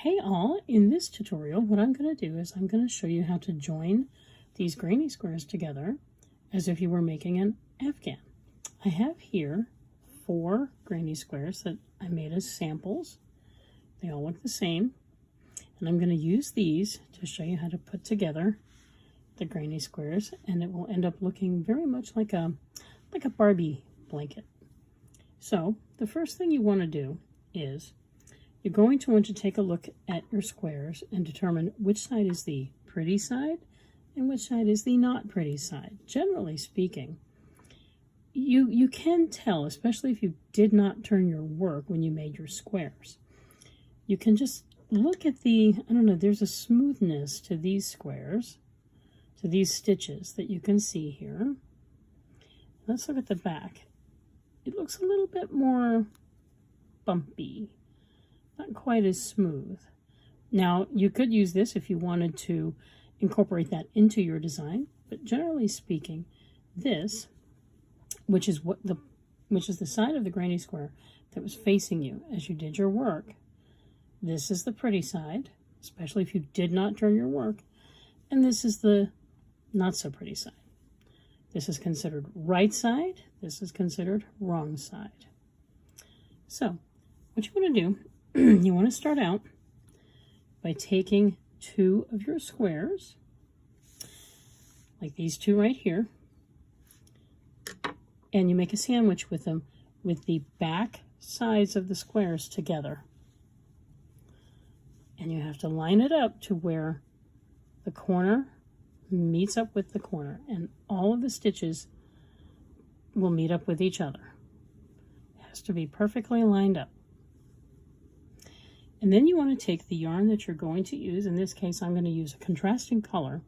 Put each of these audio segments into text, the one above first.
Hey all, in this tutorial what I'm going to do is I'm going to show you how to join these granny squares together as if you were making an afghan. I have here 4 granny squares that I made as samples. They all look the same, and I'm going to use these to show you how to put together the granny squares, and it will end up looking very much like a Barbie blanket. So the first thing you want to do is you're going to want to take a look at your squares and determine which side is the pretty side and which side is the not pretty side. Generally speaking, you can tell, especially if you did not turn your work when you made your squares. You can just look at there's a smoothness to these squares, to these stitches that you can see here. Let's look at the back. It looks a little bit more bumpy. Not quite as smooth. Now, you could use this if you wanted to incorporate that into your design, but generally speaking, this, which is the side of the granny square that was facing you as you did your work, this is the pretty side, especially if you did not turn your work, and this is the not so pretty side. This is considered right side, this is considered wrong side. So, what you want to do, you want to start out by taking 2 of your squares, like these 2 right here, and you make a sandwich with them with the back sides of the squares together. And you have to line it up to where the corner meets up with the corner, and all of the stitches will meet up with each other. It has to be perfectly lined up. And then you want to take the yarn that you're going to use. In this case, I'm going to use a contrasting color,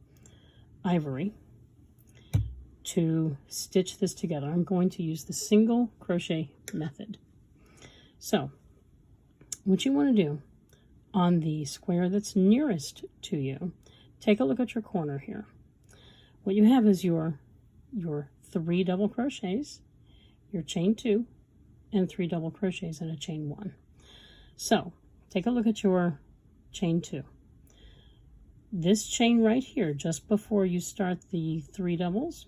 ivory, to stitch this together. I'm going to use the single crochet method. So, what you want to do on the square that's nearest to you, take a look at your corner here. What you have is your 3 double crochets, your chain 2, and 3 double crochets and a chain 1. So, take a look at your chain 2. This chain right here, just before you start the 3 doubles,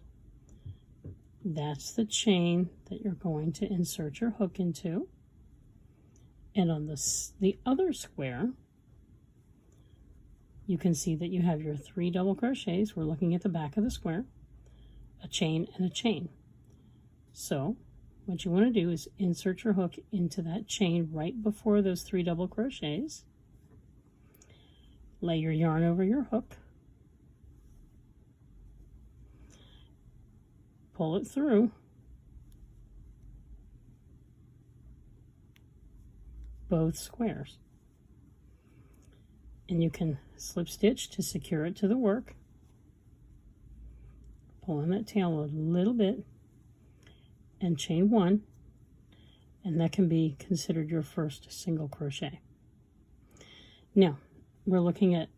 that's the chain that you're going to insert your hook into. And on the other square, you can see that you have your 3 double crochets. We're looking at the back of the square, a chain and a chain. So, what you want to do is insert your hook into that chain right before those 3 double crochets. Lay your yarn over your hook. Pull it through. Both squares. And you can slip stitch to secure it to the work. Pull on that tail a little bit and chain 1, and that can be considered your first single crochet. Now, we're looking at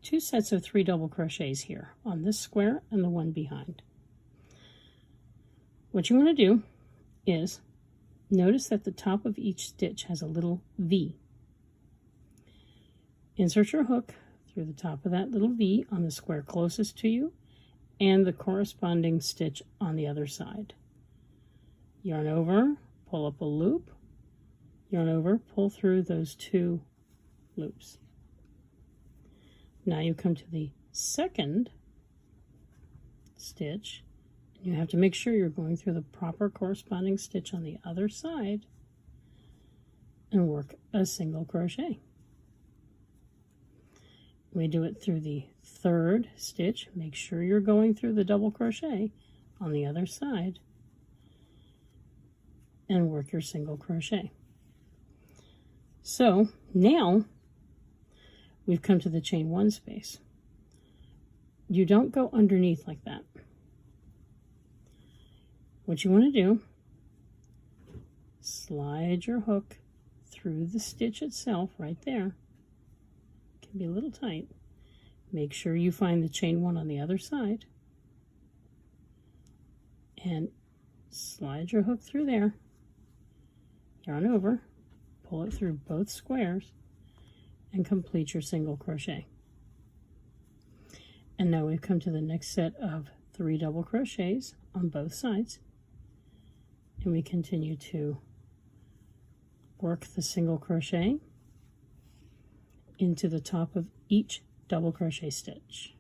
2 sets of 3 double crochets here on this square and the one behind. What you want to do is notice that the top of each stitch has a little V. Insert your hook through the top of that little V on the square closest to you and the corresponding stitch on the other side. Yarn over, pull up a loop, yarn over, pull through those 2 loops. Now you come to the second stitch, and you have to make sure you're going through the proper corresponding stitch on the other side and work a single crochet. We do it through the 3rd stitch. Make sure you're going through the double crochet on the other side and work your single crochet. So now we've come to the chain 1 space. You don't go underneath like that. What you want to do, slide your hook through the stitch itself right there. It can be a little tight. Make sure you find the chain 1 on the other side and slide your hook through there. Yarn over, pull it through both squares, and complete your single crochet. And now we've come to the next set of 3 double crochets on both sides, and we continue to work the single crochet into the top of each double crochet stitch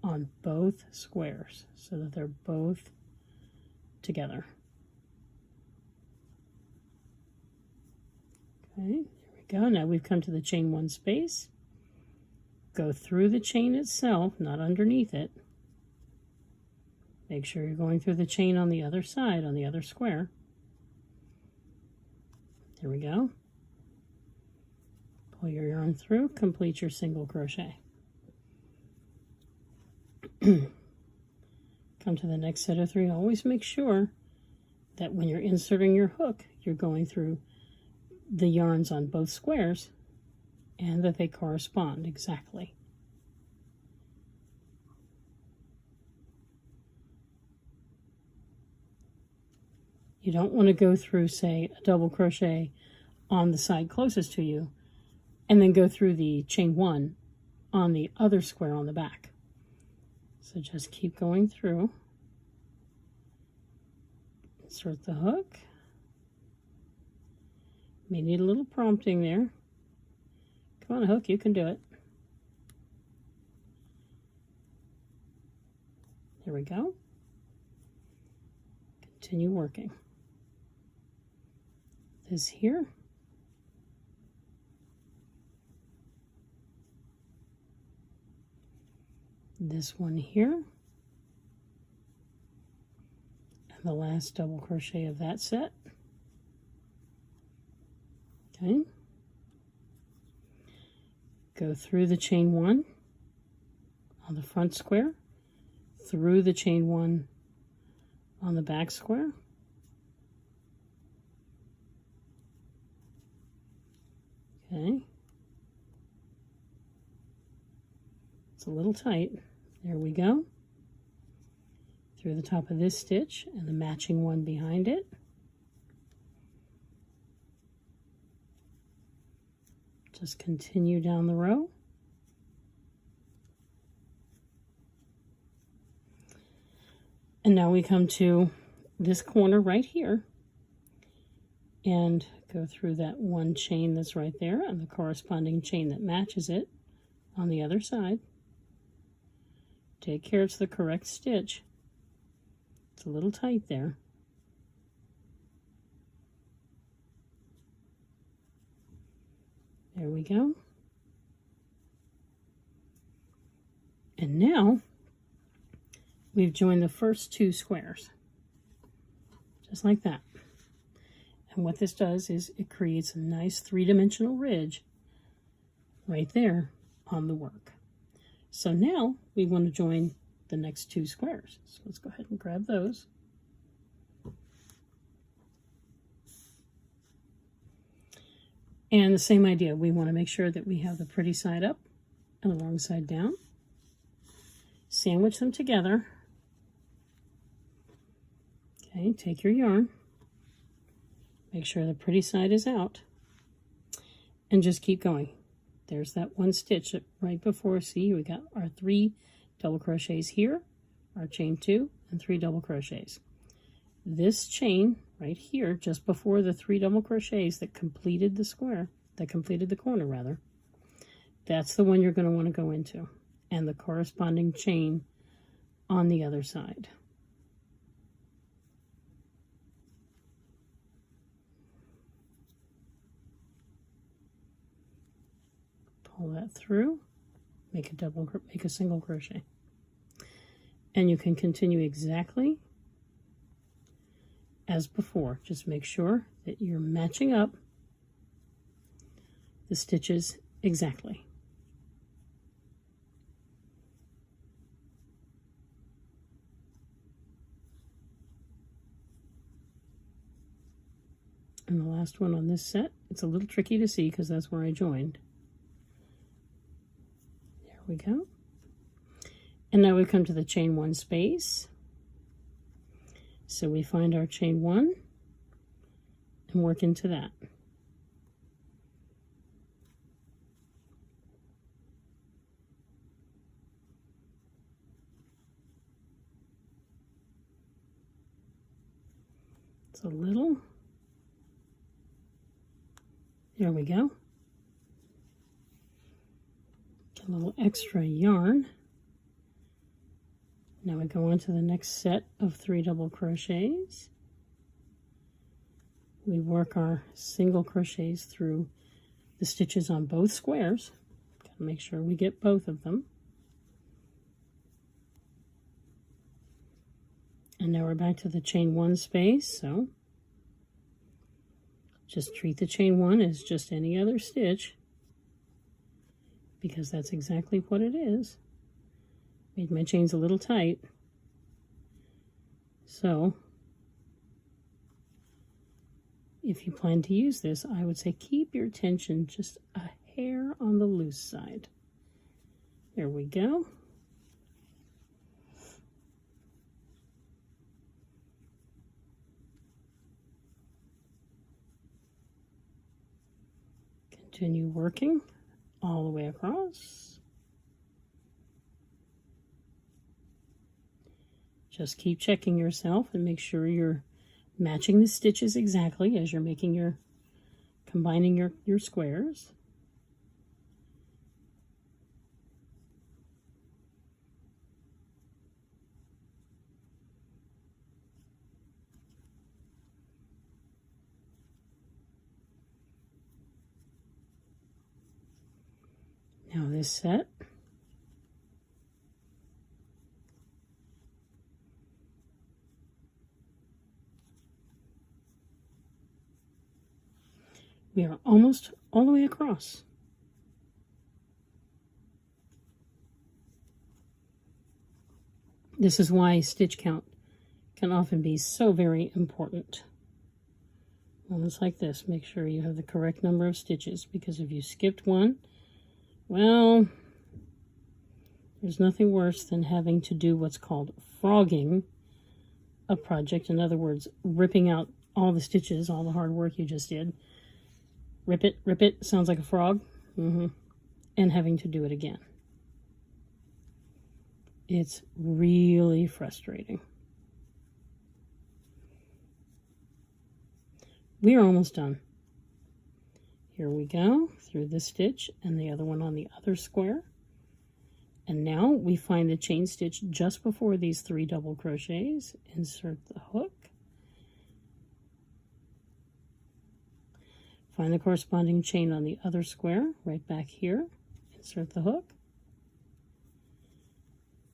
on both squares so that they're both together. Okay, there we go. Now we've come to the chain 1 space. Go through the chain itself, not underneath it. Make sure you're going through the chain on the other side, on the other square. There we go. Pull your yarn through, complete your single crochet. Come to the next set of 3. Always make sure that when you're inserting your hook, you're going through the yarns on both squares and that they correspond exactly. You don't want to go through, say, a double crochet on the side closest to you and then go through the chain 1 on the other square on the back. So just keep going through. Insert the hook. May need a little prompting there. Come on, hook, you can do it. There we go. Continue working. This here. This one here. And the last double crochet of that set. Okay. Go through the chain 1 on the front square, through the chain 1 on the back square. Okay. It's a little tight. There we go. Through the top of this stitch and the matching one behind it. Just continue down the row. And now we come to this corner right here and go through that one chain that's right there and the corresponding chain that matches it on the other side. Take care it's the correct stitch. It's a little tight there. There we go. And now we've joined the first 2 squares, just like that. And what this does is it creates a nice 3-dimensional ridge right there on the work. So now we want to join the next 2 squares. So let's go ahead and grab those. And the same idea, we want to make sure that we have the pretty side up and the wrong side down. Sandwich them together. Okay, take your yarn. Make sure the pretty side is out. And just keep going. There's that one stitch right before. See, we got our 3 double crochets here, our chain 2, and 3 double crochets. This chain right here, just before the 3 double crochets that completed the square, that completed the corner rather, that's the one you're going to want to go into, and the corresponding chain on the other side. Pull that through, make a single crochet, and you can continue exactly as before. Just make sure that you're matching up the stitches exactly. And the last one on this set, it's a little tricky to see because that's where I joined. There we go. And now we come to the chain 1 space. So we find our chain 1 and work into that. It's a little. There we go. Get a little extra yarn. Now we go on to the next set of 3 double crochets. We work our single crochets through the stitches on both squares. Gotta make sure we get both of them. And now we're back to the chain 1 space, so just treat the chain 1 as just any other stitch, because that's exactly what it is. Made my chains a little tight. So if you plan to use this, I would say keep your tension just a hair on the loose side. There we go. Continue working all the way across. Just keep checking yourself and make sure you're matching the stitches exactly as you're making your, combining your squares. Now this set, we are almost all the way across. This is why stitch count can often be so very important. Moments like this, make sure you have the correct number of stitches, because if you skipped one, well, there's nothing worse than having to do what's called frogging a project. In other words, ripping out all the stitches, all the hard work you just did. Rip it, sounds like a frog. And having to do it again. It's really frustrating. We are almost done. Here we go, through this stitch and the other one on the other square. And now we find the chain stitch just before these 3 double crochets. Insert the hook. Find the corresponding chain on the other square, right back here. Insert the hook.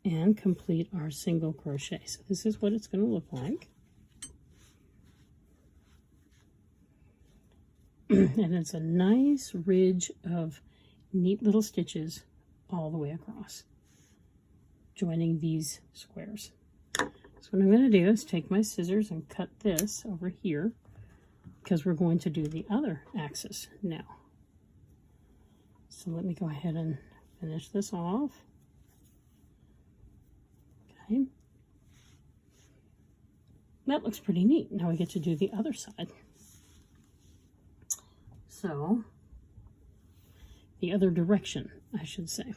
And complete our single crochet. So this is what it's going to look like. And it's a nice ridge of neat little stitches all the way across, joining these squares. So what I'm going to do is take my scissors and cut this over here, because we're going to do the other axis now. So let me go ahead and finish this off. Okay. That looks pretty neat. Now we get to do the other side. So, the other direction, I should say.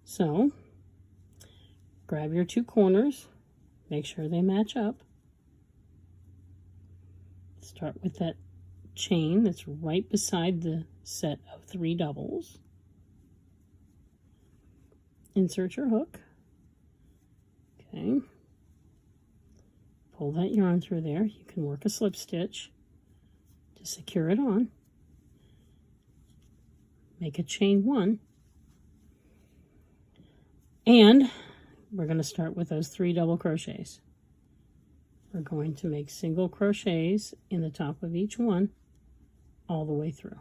So, grab your 2 corners, make sure they match up. Start with that chain that's right beside the set of 3 doubles. Insert your hook. Okay. Pull that yarn through there. You can work a slip stitch to secure it on. Make a chain 1. And we're going to start with those 3 double crochets. We're going to make single crochets in the top of each one all the way through.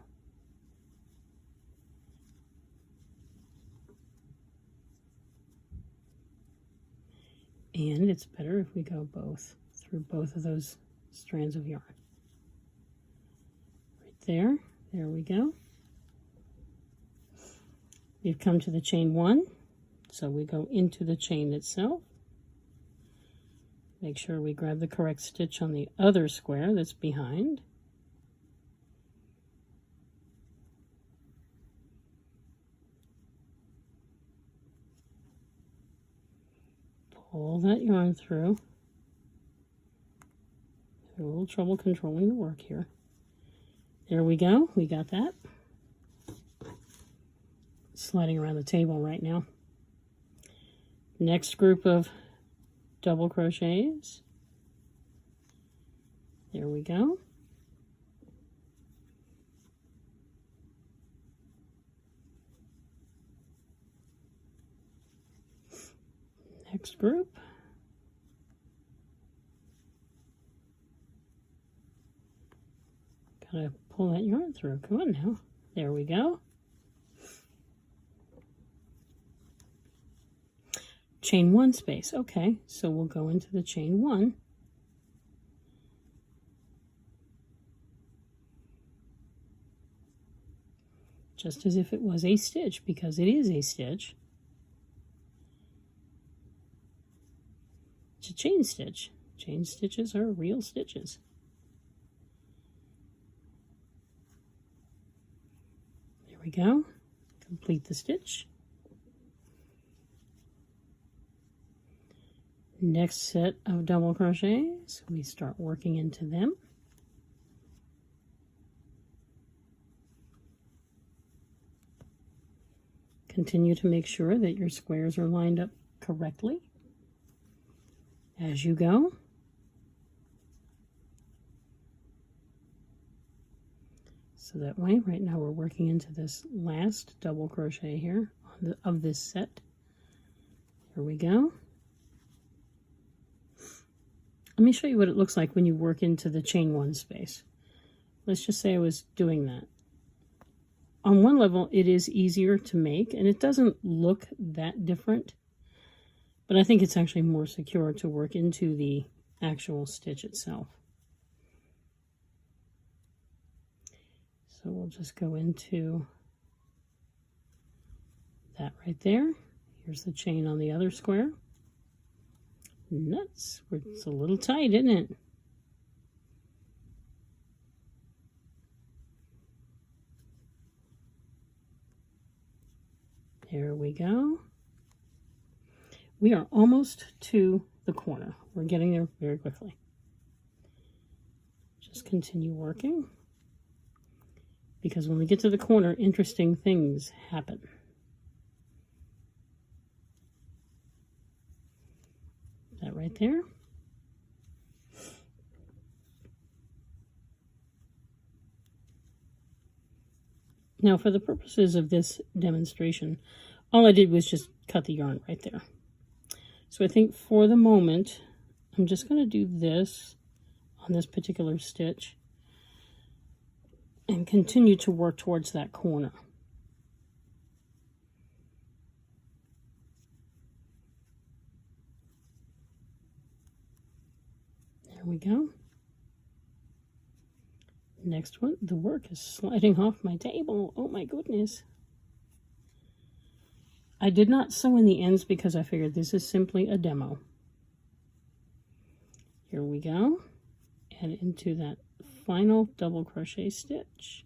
And it's better if we go through both of those strands of yarn. Right there we go. We've come to the chain 1, so we go into the chain itself. Make sure we grab the correct stitch on the other square that's behind. Pull that yarn through. a little trouble controlling the work here. There we go. We got that. Sliding around the table right now. Next group of double crochets. There we go. Next group. Gotta pull that yarn through. Come on now. There we go. Chain one space. Okay, so we'll go into the chain one. Just as if it was a stitch, because it is a stitch. It's a chain stitch. Chain stitches are real stitches. There we go. Complete the stitch. Next set of double crochets, we start working into them. Continue to make sure that your squares are lined up correctly as you go. So that way, right now we're working into this last double crochet here of this set. Here we go. Let me show you what it looks like when you work into the chain one space. Let's just say I was doing that. On one level, it is easier to make, and it doesn't look that different, but I think it's actually more secure to work into the actual stitch itself. So we'll just go into that right there. Here's the chain on the other square. Nuts. It's a little tight, isn't it? There we go. We are almost to the corner. We're getting there very quickly. Just continue working, because when we get to the corner, interesting things happen. That right there. Now, for the purposes of this demonstration, all I did was just cut the yarn right there. So I think for the moment, I'm just going to do this on this particular stitch and continue to work towards that corner. There we go. Next one, the work is sliding off my table. Oh my goodness. I did not sew in the ends because I figured this is simply a demo. Here we go. And into that final double crochet stitch.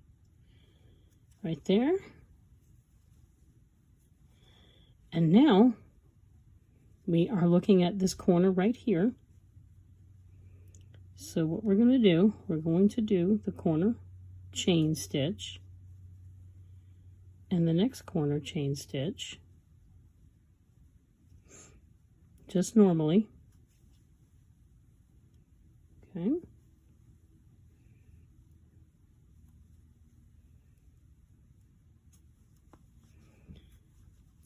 Right there. And now we are looking at this corner right here. So what we're going to do, we're going to do the corner chain stitch and the next corner chain stitch, just normally. Okay.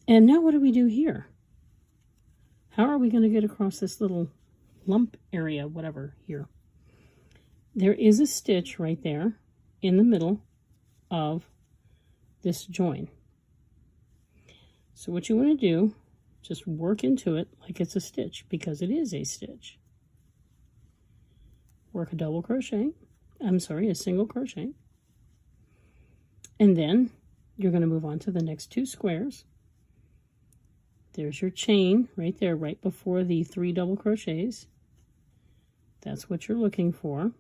And now what do we do here? How are we going to get across this little lump area, whatever, here? There is a stitch right there in the middle of this join. So what you want to do, just work into it like it's a stitch, because it is a stitch. Work a double crochet, a single crochet. And then you're going to move on to the next two squares. There's your chain right there, right before the 3 double crochets. That's what you're looking for.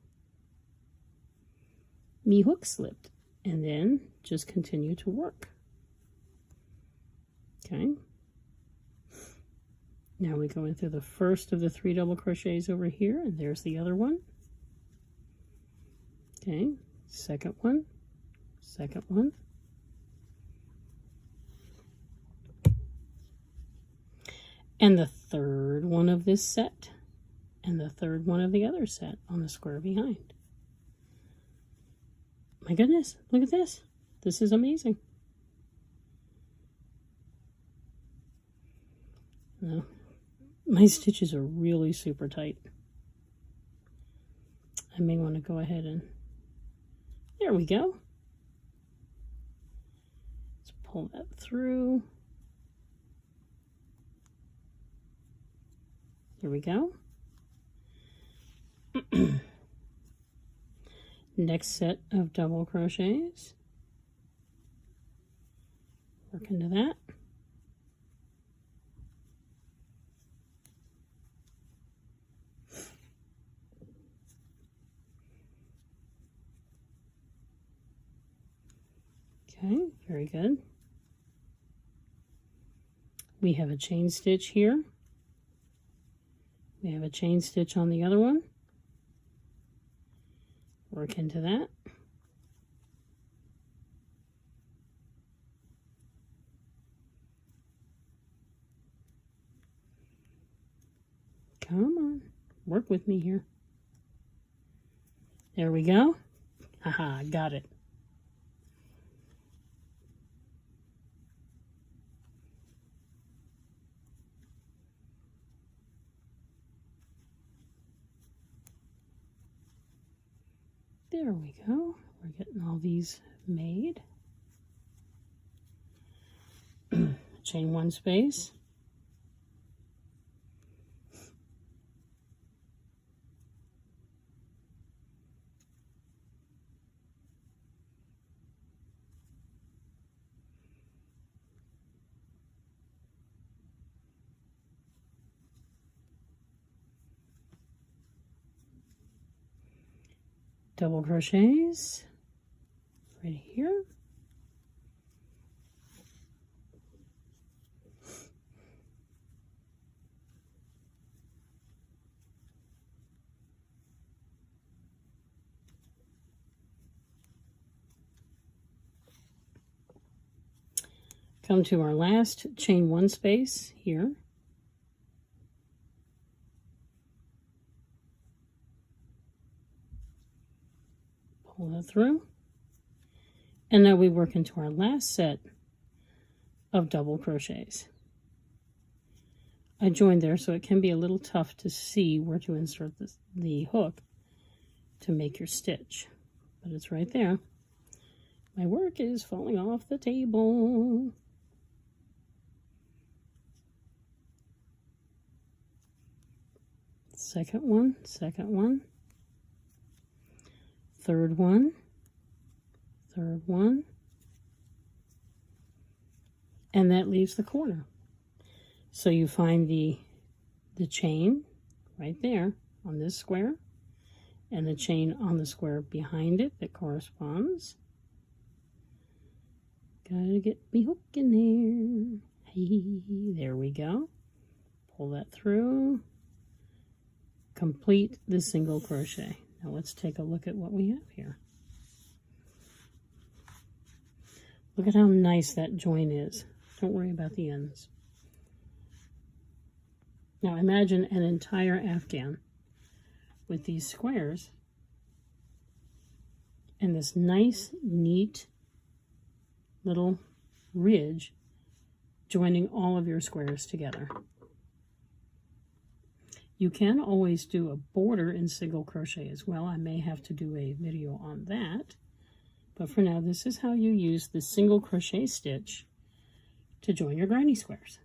Me hook slipped, and then just continue to work. Okay. Now we go in through the first of the 3 double crochets over here, and there's the other one. Okay, second one, second one. And the third one of this set, and the third one of the other set on the square behind. My goodness, look at this. This is amazing. Now, my stitches are really super tight. I may want to go ahead and, there we go. Let's pull that through. Here we go. Next set of double crochets. Work into that. Okay, very good. We have a chain stitch here. We have a chain stitch on the other one. Work into that. Come on, work with me here. There we go. Haha, got it. There we go. We're getting all these made. Chain one space. Double crochets right here. Come to our last chain one space here. Pull that through. And now we work into our last set of double crochets. I joined there, so it can be a little tough to see where to insert the hook to make your stitch, but it's right there. My work is falling off the table. Second one, third one, and that leaves the corner. So you find the chain right there on this square, and the chain on the square behind it that corresponds. Gotta get me hook in there. Hey, there we go. Pull that through. Complete the single crochet. Now let's take a look at what we have here. Look at how nice that join is. Don't worry about the ends. Now imagine an entire afghan with these squares and this nice, neat little ridge joining all of your squares together. You can always do a border in single crochet as well. I may have to do a video on that. But for now, this is how you use the single crochet stitch to join your granny squares.